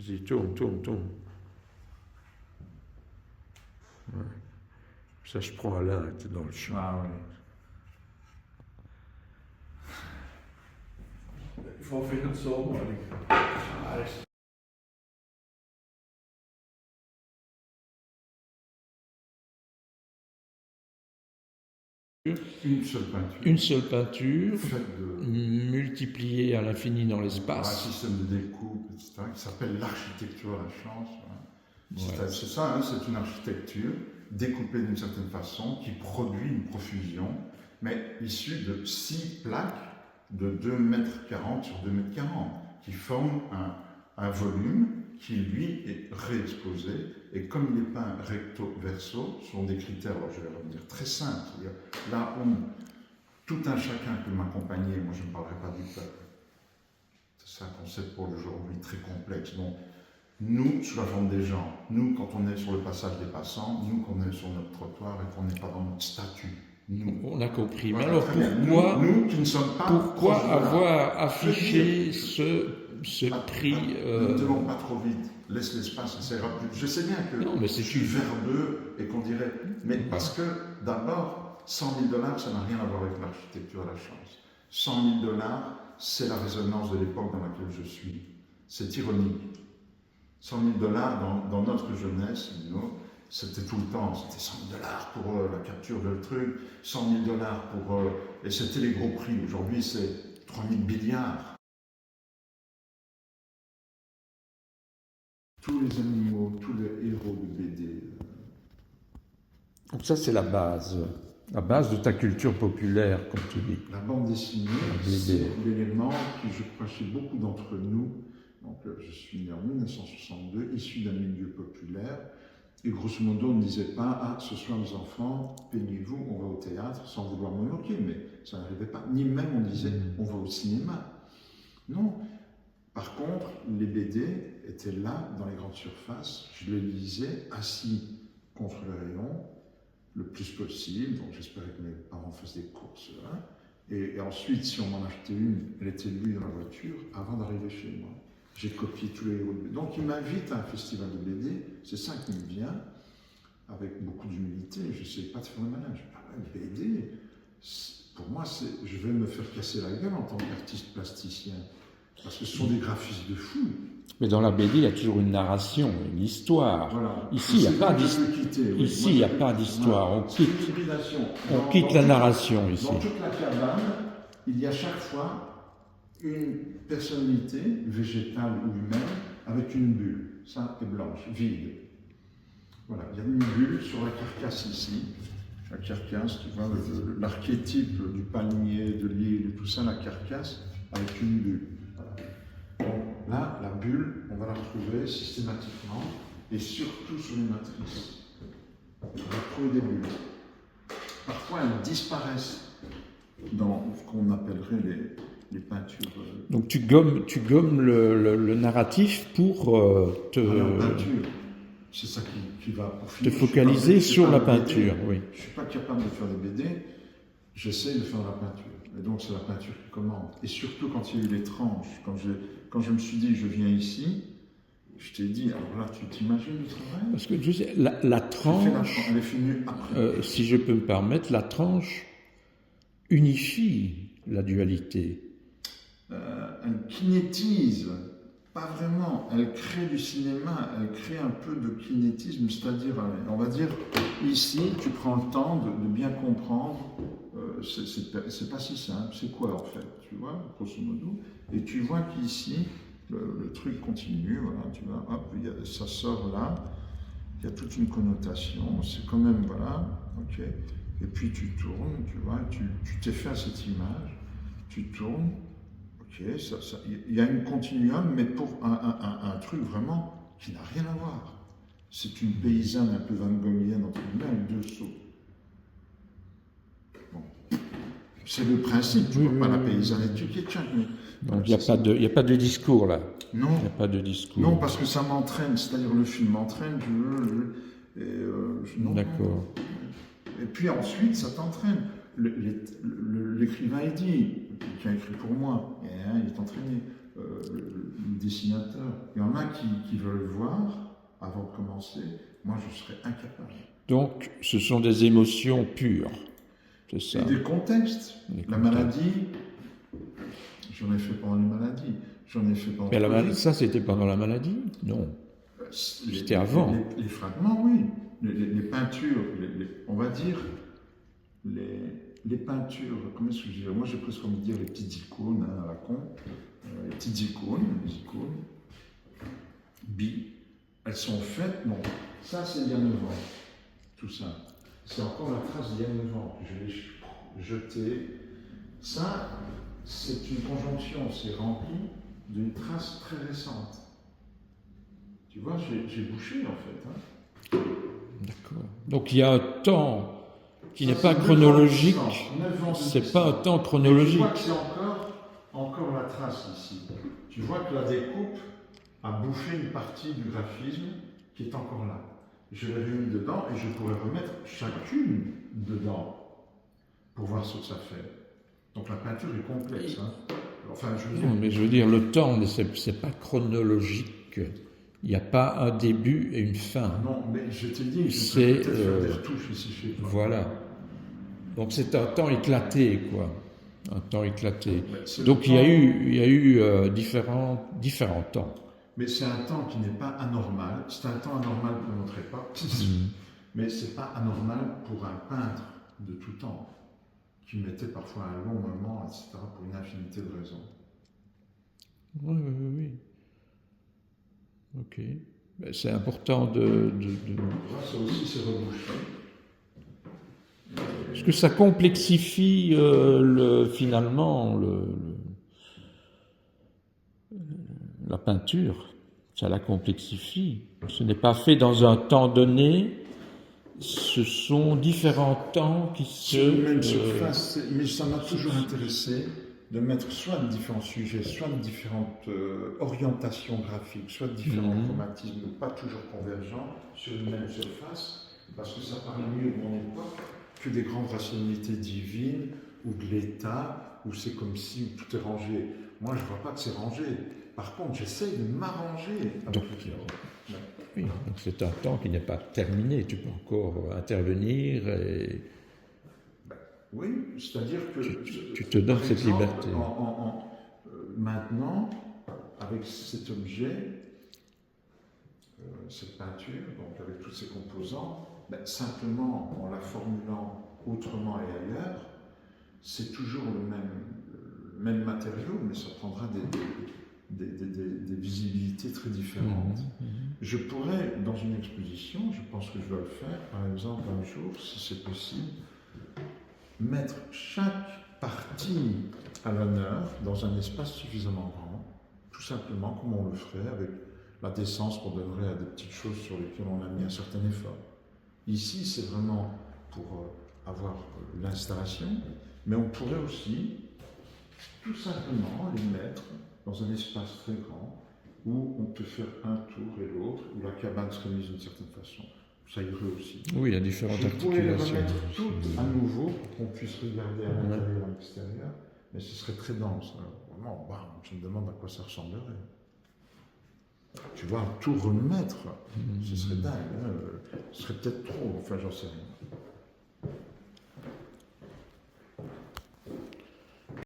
dis tourne, tourne, tourne. Ouais. Ça, je prends Alain, tu es dans le champ. Ah oui. Ik vind het zo moeilijk. Une seule peinture. Une seule peinture, Faite de multipliée à l'infini dans par un l'espace. système de découpe, etc., qui s'appelle l'architecture à la chance. Hein. Ouais. C'est ça, hein, c'est une architecture découpée d'une certaine façon qui produit une profusion, mais issue de 6 plaques de 2,40 m sur 2,40 m qui forment un volume qui, lui, est réexposé. Et comme il est peint recto-verso, ce sont des critères, alors je vais revenir, très simples. C'est-à-dire, là où tout un chacun peut m'accompagner, moi je ne parlerai pas du peuple. C'est un concept pour aujourd'hui très complexe. Donc, nous, sous la forme des gens, nous, quand on est sur le passage des passants, nous, quand on est sur notre trottoir et qu'on n'est pas dans notre statut, nous. On a compris. Mais Voilà, alors très bien. pourquoi, nous qui ne sommes pas pourquoi proches de l'art. avoir affiché ce prix Ne te demande pas trop vite, laisse l'espace, ça ira plus. Je sais bien que Non, mais je c'est suis verbeux et qu'on dirait, mais Ouais. parce que d'abord, 100 000 $, ça n'a rien à voir avec l'architecture à la chance. 100 000 $, c'est la résonance de l'époque dans laquelle je suis. C'est ironique. 100 000 $ dans notre jeunesse, c'était tout le temps, c'était 100 000 $ pour la capture de truc, 100 000 $ pour... et c'était les gros prix. Aujourd'hui, c'est 3 000 milliards. Tous les animaux, tous les héros de BD. Donc ça, c'est la base de ta culture populaire, comme tu dis. La bande dessinée, c'est l'élément qui, je crois, chez beaucoup d'entre nous, donc je suis né en 1962, issu d'un milieu populaire, et grosso modo, on ne disait pas « Ah, ce soir les enfants, peignez-vous, on va au théâtre », sans vouloir me moquer, mais ça n'arrivait pas. Ni même on disait « On va au cinéma ». Non. Par contre, les BD étaient là, dans les grandes surfaces, je les lisais assis contre le rayon, le plus possible, donc j'espérais que mes parents fassent des courses. Hein. Et ensuite, si on m'en achetait une, elle était lue dans la voiture avant d'arriver chez moi. J'ai copié tous les héros de BD. Donc il m'invite à un festival de BD, c'est ça qui me vient, avec beaucoup d'humilité. Je ne sais pas de faire le malin. Je parle de BD. Pour moi, je vais me faire casser la gueule en tant qu'artiste plasticien. Parce que ce sont des graphistes de fous. Mais dans la BD, il y a toujours une narration, une histoire. Voilà. Ici, il n'y a pas d'histoire. Ici, il n'y a pas d'histoire. On quitte la narration ici. Dans toute la cabane, il y a chaque fois une personnalité, végétale ou humaine, avec une bulle. Ça est blanche, vide. Voilà, il y a une bulle sur la carcasse ici. La carcasse, tu vois, l'archétype du palmier, de l'île, tout ça, la carcasse, avec une bulle. Voilà. Donc là, la bulle, on va la retrouver systématiquement, et surtout sur les matrices. On va trouver des bulles. Parfois, elles disparaissent dans ce qu'on appellerait les peintures. Donc tu gommes le narratif pour La peinture, c'est ça qui va pour te focaliser sur la peinture. Oui. Je ne suis pas capable de faire des BD, j'essaie de faire la peinture. Et donc c'est la peinture qui commande. Et surtout quand il y a eu les tranches, quand je me suis dit je viens ici, je t'ai dit, alors là tu t'imagines le travail? Parce que tu sais, la tranche, elle est finie après. si je peux me permettre, la tranche unifie la dualité. Elle kinétise, pas vraiment, elle crée du cinéma, elle crée un peu de kinétisme, c'est-à-dire, on va dire, ici, tu prends le temps de bien comprendre, c'est pas si simple, c'est quoi en fait, tu vois, grosso modo, et tu vois qu'ici, le truc continue, voilà, tu vois, hop, ça sort là, il y a toute une connotation, c'est quand même, voilà, ok, et puis tu tournes, tu vois, tu t'es fait à cette image, tu tournes, ok, il y a une continuum, mais pour un truc vraiment qui n'a rien à voir. C'est une paysanne un peu van Goghienne, entre guillemets, avec deux sauts. Bon. C'est le principe, tu ne vois pas la paysanne et tu donc il n'y a pas de discours là. Non. Il n'y a pas de discours. Non, parce que ça m'entraîne, c'est-à-dire le film m'entraîne, D'accord. Et puis ensuite, ça t'entraîne. L'écrivain, il dit, qui a écrit pour moi, et il est entraîné, le dessinateur. Il y en a qui veulent voir avant de commencer. Moi, je serais incapable. Donc, ce sont des émotions pures, c'est ça. Et des contextes. Des La contextes. maladie, j'en ai fait pendant les maladies. J'en ai fait pendant Mais le Covid. ça, c'était pendant la maladie? Non. C'était avant. Les fragments, oui. Les peintures, on va dire, les peintures, comment est-ce que je dirais? Moi, j'ai presque envie de dire les petites icônes, hein, à la con. Les petites icônes, elles sont faites, bon, ça c'est il y a 9 ans, tout ça. C'est encore la trace d'il y a 9 ans que je l'ai jeté. Ça, c'est une conjonction, c'est rempli d'une trace très récente. Tu vois, j'ai bouché en fait. Hein. D'accord. Donc il y a un temps qui n'est pas chronologique. C'est pas un temps chronologique. Tu vois que c'est encore la trace ici. Tu vois que la découpe a bouffé une partie du graphisme qui est encore là. Je l'ai remis dedans et je pourrais remettre chacune dedans pour voir ce que ça fait. Donc la peinture est complexe. Hein. Enfin, je veux dire... Non, mais je veux dire, le temps, c'est pas chronologique. Il n'y a pas un début et une fin. Non, mais je t'ai dit, je c'est peux peut-être faire des retouches ici chez toi. Voilà. Donc c'est un temps éclaté, quoi. Un temps éclaté. Donc il y a eu différents temps. Mais c'est un temps qui n'est pas anormal. C'est un temps anormal pour notre époque, mais c'est pas anormal pour un peintre de tout temps, qui mettait parfois un long moment, etc., pour une infinité de raisons. Oui. Ok. Ben, c'est important de... Ça aussi, c'est rebouché. Parce que ça complexifie finalement la peinture. Ça la complexifie. Ce n'est pas fait dans un temps donné. Ce sont différents temps qui Même surface, mais ça m'a toujours intéressé de mettre soit de différents sujets, soit de différentes orientations graphiques, soit de différents chromatismes, pas toujours convergents, sur une même surface, parce que ça parlait mieux de mon époque que des grandes rationalités divines ou de l'État, où c'est comme si tout est rangé. Moi, je ne vois pas que c'est rangé. Par contre, j'essaye de m'arranger avec oui, donc c'est un temps qui n'est pas terminé. Tu peux encore intervenir et... Oui, c'est-à-dire que... Tu te donnes cette liberté. Maintenant, avec cet objet, cette peinture, donc avec tous ces composants, simplement en la formulant autrement et ailleurs, c'est toujours le même matériau, mais ça prendra des visibilités très différentes. Je pourrais, dans une exposition, je pense que je dois le faire, par exemple un jour, si c'est possible, mettre chaque partie à l'honneur dans un espace suffisamment grand, tout simplement comme on le ferait avec la décence qu'on donnerait à des petites choses sur lesquelles on a mis un certain effort. Ici, c'est vraiment pour avoir l'installation, mais on pourrait aussi tout simplement les mettre dans un espace très grand où on peut faire un tour et l'autre, où la cabane se remise d'une certaine façon. Ça irait aussi. Oui, il y a différentes articulations. Je pourrais les remettre toutes à nouveau pour qu'on puisse regarder à l'intérieur et à l'extérieur, mais ce serait très dense. Alors, vraiment, je me demande à quoi ça ressemblerait. Tu vois, tout remettre, ce serait dingue. Ce serait peut-être trop, enfin j'en sais rien.